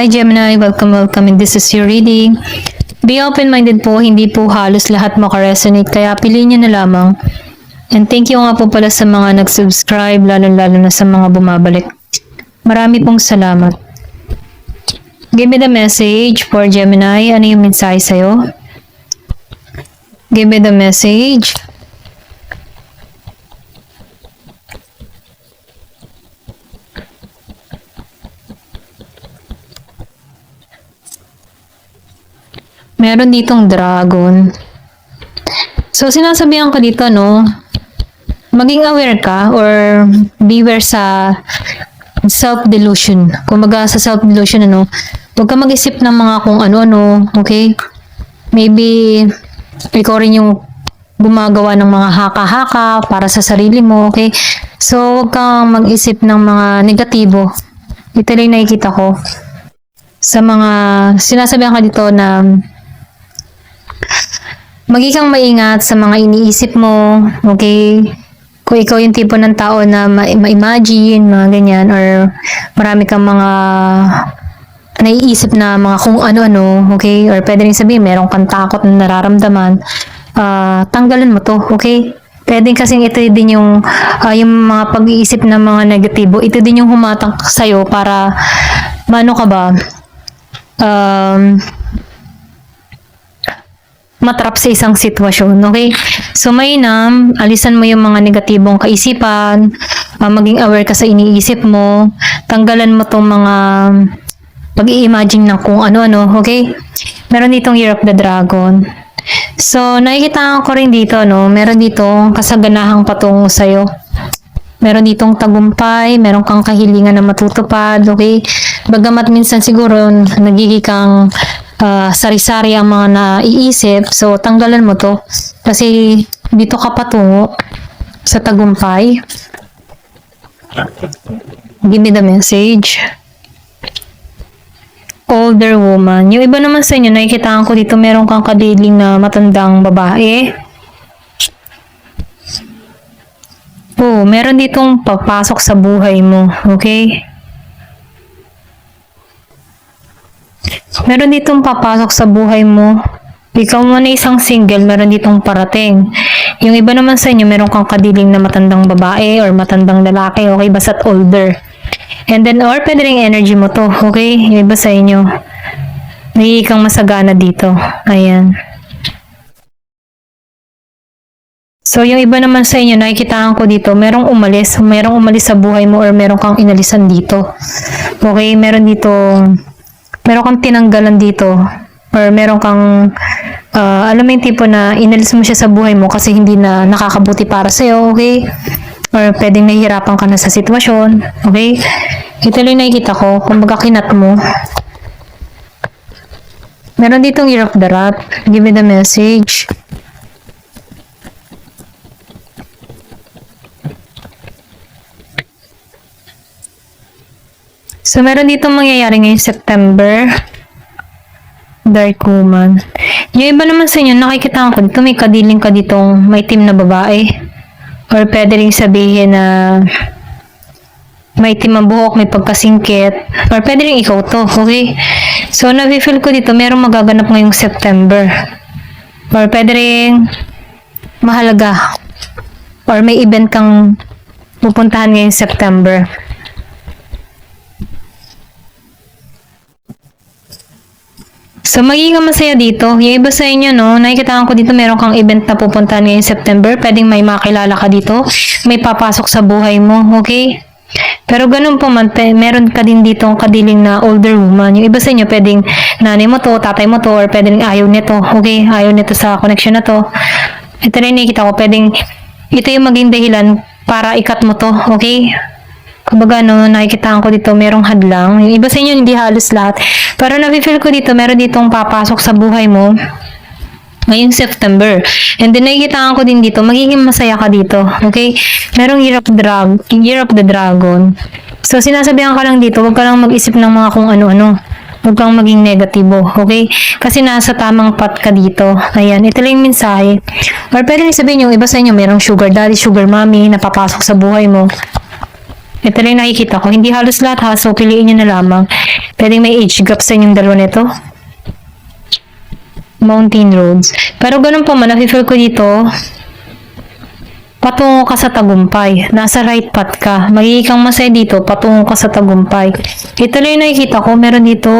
Hi Gemini, welcome and this is your reading. Be open-minded po, hindi po halos lahat makaresonate kaya piliin nyo na lamang. And thank you nga po pala sa mga nag-subscribe, lalo na sa mga bumabalik. Marami pong salamat. Give me the message for Gemini. Ano yung mensahe sa'yo? Give me the message. Meron ditong dragon. So, sinasabihan ka dito, no? Maging aware ka or beware sa self-delusion. Kumbaga sa self-delusion, ano? Huwag ka mag-isip ng mga kung ano-ano, okay? Maybe, ikaw rin yung gumagawa ng mga haka-haka para sa sarili mo, okay? So, huwag kang mag-isip ng mga negatibo. Ito lang nakikita ko. Sa mga, sinasabihan ka dito na maging kang maingat sa mga iniisip mo, okay? Kung ikaw yung tipo ng tao na ma-imagine, mga ganyan, or marami kang mga naiisip na mga kung ano-ano, okay? Or pwede rin sabihin, meron kang takot na nararamdaman, tanggalan mo to, okay? Pwede kasing ito din yung mga pag-iisip ng mga negatibo, ito din yung humatang sa'yo para, maano ka ba, matrap sa isang sitwasyon, okay? So, mainam, alisan mo yung mga negatibong kaisipan, maging aware ka sa iniisip mo, tanggalan mo tong mga pag-i-imagine ng kung ano-ano, okay? Meron ditong Year of the Dragon. So, nakikita ko rin dito, no? Meron ditong kasaganahang patungo sa'yo. Meron ditong tagumpay, meron kang kahilingan na matutupad, okay? Bagamat minsan siguro, nagiging kang sari-sari ang mga naiisip, so tanggalan mo to kasi dito ka patungo sa tagumpay. Give me the message. Older woman. Yung iba naman sa inyo, nakikitaan ko dito meron kang kadiling na matandang babae. Oh, meron ditong papasok sa buhay mo, okay? Meron ditong papasok sa buhay mo. Ikaw mo na isang single, meron ditong parating. Yung iba naman sa inyo, meron kang kadiling na matandang babae or matandang lalaki, okay? Basta't older. And then, or pwede rin energy mo to, okay? Yung iba sa inyo, may kang masagana dito. Ayan. So, yung iba naman sa inyo, nakikitaan ko dito, merong umalis sa buhay mo or meron kang inalisan dito. Okay? Meron kang tinanggalan dito or meron kang alam mo yung tipo na inalis mo siya sa buhay mo kasi hindi na nakakabuti para sa'yo, okay? Or pwedeng nahihirapan ka na sa sitwasyon, okay? Ito lang nakikita ko, kumbaga kinat mo. Meron ditong Year of the Rat. Give me the message. So, meron dito mangyayari ngayong September. Dark Woman. Yung iba naman sa inyo, nakikita ko dito, may kadiling ka ditong may team na babae. Or pwede rin sabihin na may team ang buhok, may pagkasingkit. Or pwede rin ikaw to, okay? So, nafe-feel ko dito, merong magaganap ngayong September. Or pwede rin mahalaga. Or may event kang pupuntahan ngayong September. So, magiging masaya dito. Yung iba sa inyo, no, nakikita ko dito, meron kang event na pupuntahan ngayong September. Pwedeng may makilala ka dito. May papasok sa buhay mo, okay? Pero ganun po man, meron ka din dito ang kadiling na older woman. Yung iba sa inyo, pwedeng nanay mo to, tatay mo to, or pwedeng ayaw nito, okay? Ayaw nito sa connection na to. Ito rin nakikita ko, pwedeng ito yung maging dahilan para ikat mo to, okay? Kumbaga, no, nakikitaan ko dito, merong hadlang. Yung iba sa inyo, hindi halos lahat. Pero nafe-feel ko dito, meron ditong papasok sa buhay mo ngayong September. And then, nakikitaan ko din dito, magiging masaya ka dito. Okay? Merong Year of the Dragon. So, sinasabihan ka lang dito, huwag ka lang mag-isip ng mga kung ano-ano. Huwag kang maging negatibo. Okay? Kasi nasa tamang path ka dito. Ayan, ito lang yung mensahe. Or pwede rin sabihin yung iba sa inyo, merong sugar daddy, sugar mommy, na papasok sa buhay mo. Ito lang yung nakikita ko. Hindi halos lahat ha, so piliin nyo na lamang. Pwedeng may age gap sa inyong dalawa nito. Mountain roads. Pero ganun pa man, nafe-feel ko dito, patungo ka sa tagumpay. Nasa right path ka. Magiging kang masaya dito, patungo ka sa tagumpay. Ito lang yung nakikita ko. Meron dito,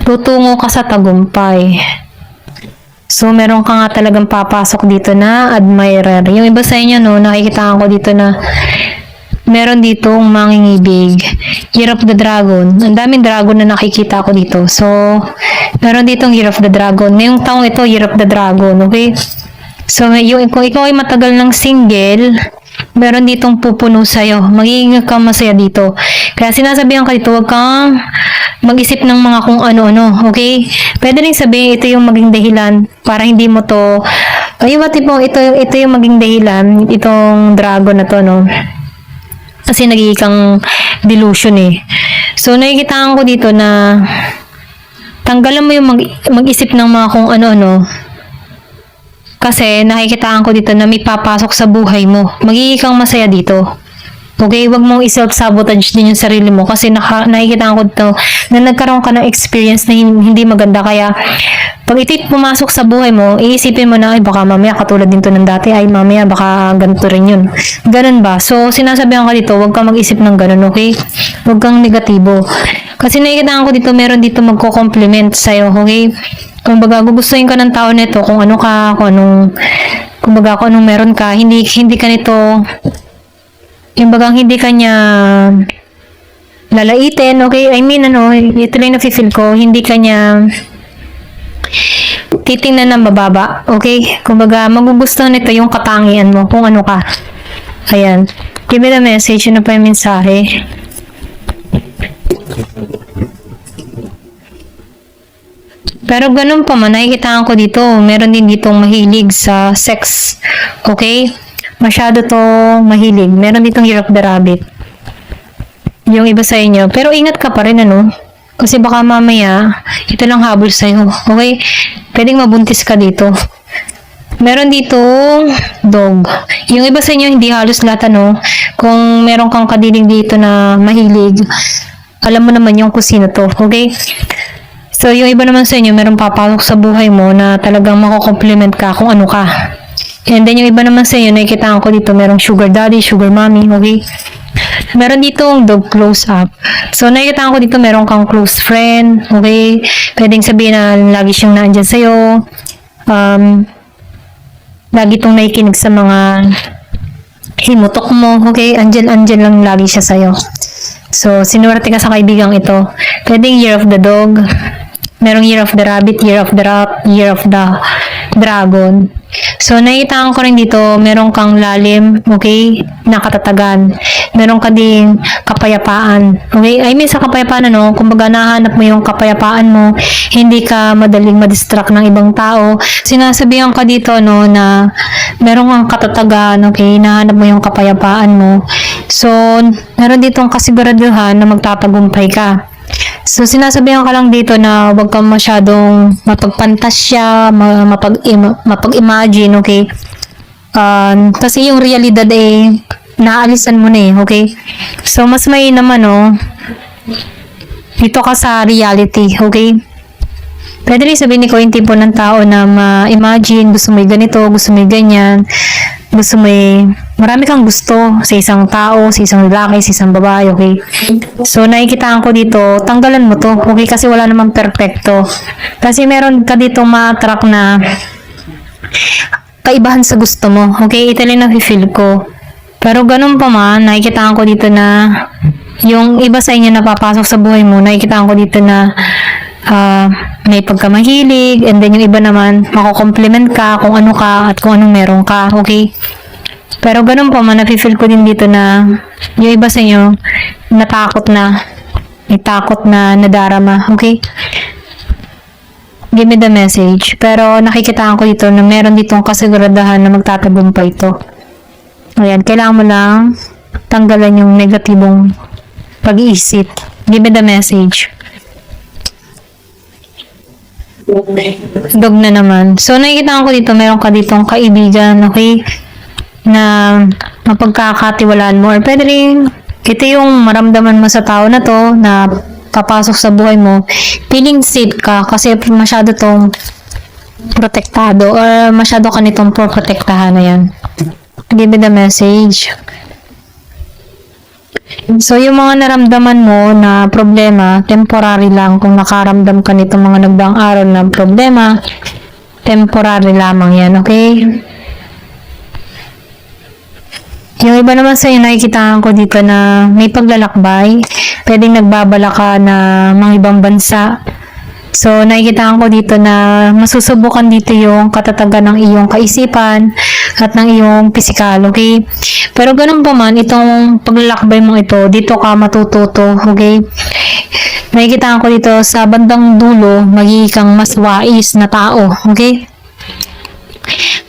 tutungo ka sa tagumpay. So, meron ka nga talagang papasok dito na admirer. Yung iba sa inyo, no, nakikita ko dito na meron ditong mangingibig. Year of the Dragon. Ang daming dragon na nakikita ko dito. So, meron ditong Year of the Dragon. Ngayong taong ito, Year of the Dragon. Okay? So, kung ikaw ay matagal ng single, meron ditong pupuno sa'yo. Magiging kang masaya dito. Kaya sinasabihan ka dito, huwag kang mag-isip ng mga kung ano-ano. Okay? Pwede rin sabihin, ito yung maging dahilan para hindi mo to, ay, tipong ito yung maging dahilan, itong dragon na to, no? Kasi nagiging kang delusion eh. So, nakikita ko dito na tanggalan mo yung mag-isip ng mga kung ano-ano. Kasi nakikita ko dito na may papasok sa buhay mo. Magiging kang masaya dito. Okay? Huwag mong i-self-sabotage din yung sarili mo. Kasi nakikita ko dito na nagkaroon ka ng experience na hindi maganda. Kaya, pag ito'y pumasok sa buhay mo, iisipin mo na, ay baka mamaya katulad din to ng dati, ay mamaya baka ganito rin yun. Ganun ba? So, sinasabihan ka dito, huwag kang mag-isip ng ganun, okay? Huwag kang negatibo. Kasi nakikita ko dito, meron dito magko-compliment sa'yo, okay? Kung baga, gugustuhin ka ng tao nito, kung ano ka, kung anong meron ka, hindi ka nito, yung bagang hindi ka niya lalaitin, okay? I mean, ito lang nafe-feel ko, hindi ka niya titingnan ng mababa, okay? Kumbaga, magugustuhan nito yung katangian mo, kung ano ka. Ayan. Give me the message, ano pa yung mensahe? Pero ganun pa man, nakikita ko dito, meron din ditong mahilig sa sex, okay? Masyado to mahilig. Meron ditong Year of the Rabbit. Yung iba sa inyo. Pero ingat ka pa rin, kasi baka mamaya, ito lang habol sa'yo. Okay? Pwedeng mabuntis ka dito. Meron dito dog. Yung iba sa inyo, hindi halos lahat, kung meron kang kadiling dito na mahilig, alam mo naman yung kusino to. Okay? So, yung iba naman sa inyo, meron papasok sa buhay mo na talagang mako-compliment ka kung ano ka. And then, yung iba naman sa inyo, nakikita ko dito, merong sugar daddy, sugar mommy, okay? Meron dito ang dog close up. So, nakikita ko dito, meron kang close friend, okay? Pwedeng sabihin na lagi siyang naandyan sa'yo. Lagi itong nakikinig sa mga himutok mo, okay? Andyan lang lagi siya sa'yo. So, sinuwerte ka sa kaibigang ito. Pwedeng Year of the Dog. Merong Year of the Rabbit, Year of the Dragon. So, nakita ko rin dito, meron kang lalim, okay, na katatagan. Meron ka ding kapayapaan. Okay? I mean, sa kapayapaan, kumbaga nahanap mo yung kapayapaan mo, hindi ka madaling madistract ng ibang tao. Sinasabihan ka dito, na meron kang katatagan, okay, nahanap mo yung kapayapaan mo. So, meron ditong kasiguraduhan na magtatagumpay ka. So, sinasabihan ka lang dito na huwag kang masyadong mapagpantasya, mapag-imagine, okay? Kasi yung realidad naalisan mo na okay? So, mas may naman, dito ka sa reality, okay? Pwede rin sabihin ko yung tipo ng tao na ma-imagine, gusto mo ganito, gusto mo ganyan, gusto mo marami kang gusto sa isang tao, sa isang lalaki, sa isang babae, okay? So, nakikitaan ko dito, tanggalan mo to, okay? Kasi wala namang perfecto. Kasi meron ka dito ma-attract na kaibahan sa gusto mo, okay? Ito lang na-feel ko. Pero ganun pa man, nakikitaan ko dito na yung iba sa inyo na papasok sa buhay mo, nakikitaan ko dito na may pagkamahilig, and then yung iba naman, mako-compliment ka kung ano ka at kung anong meron ka, okay? Pero ganun pa man, nafe-feel ko din dito na yung iba sa inyo, natakot na, may takot na nadarama, okay? Give me the message. Pero nakikitaan ko dito na meron ditong kasiguradahan na magtatagumpay ito. Ayan, kailangan mo lang tanggalan yung negatibong pag-iisip. Give me the message. Dog na naman. So, nakikita ko dito, meron ka ditong kaibigan, okay? na mapagkakatiwalaan mo, or pwede rin ito yung maramdaman mo sa tao na to na papasok sa buhay mo, feeling safe ka kasi masyado tong protektado or masyado ka nitong protektahan na yan. Give me the message. So, yung mga naramdaman mo na problema, temporary lang. Kung nakaramdam ka nitong mga nagdaang araw na problema, temporary lamang yan, okay? Yung iba naman sa'yo, nakikitaan ko dito na may paglalakbay. Pwedeng nagbabala ka na mga ibang bansa. So, nakikitaan ko dito na masusubukan dito yung katatagan ng iyong kaisipan at ng iyong pisikal, okay? Pero ganun pa man, itong paglalakbay mo ito, dito ka matututo, okay? Nakikitaan ko dito sa bandang dulo, magiging kang mas wais na tao, okay?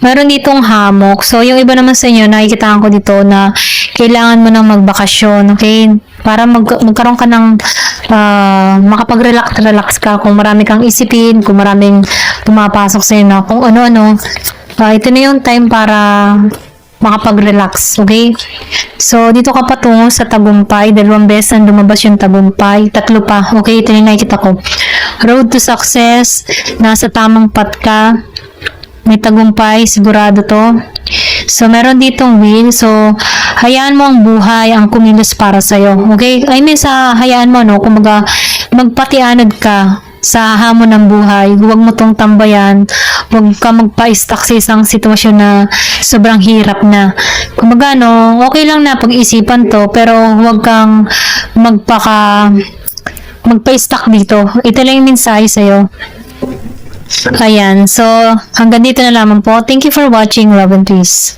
Meron ditong hamok. So, yung iba naman sa inyo, nakikitaan ko dito na kailangan mo nang magbakasyon, okay? Para magkaroon ka ng makapag-relax ka kung marami kang isipin, kung maraming pumapasok sa inyo na kung ano-ano. Ito na yung time para makapag-relax, okay? So, dito ka patungo sa tagumpay. 2 beses na lumabas yung tagumpay. 3 pa, okay? Ito yung nakikita ko. Road to success. Nasa tamang path ka. May tagumpay, sigurado to. So, meron ditong win. So, hayaan mo ang buhay, ang kumilos para sa'yo. Okay? I mean, hayaan mo, no? Kumaga, magpatianod ka sa hamon ng buhay. Huwag mo tong tambayan. Huwag ka magpa-stuck sa isang sitwasyon na sobrang hirap na. Kumaga, no? Okay lang na pag-isipan to, pero huwag kang magpa-stuck dito. Ito lang yung mensahe sa'yo. Ayan. So, hanggang dito na lamang po. Thank you for watching. Love and peace.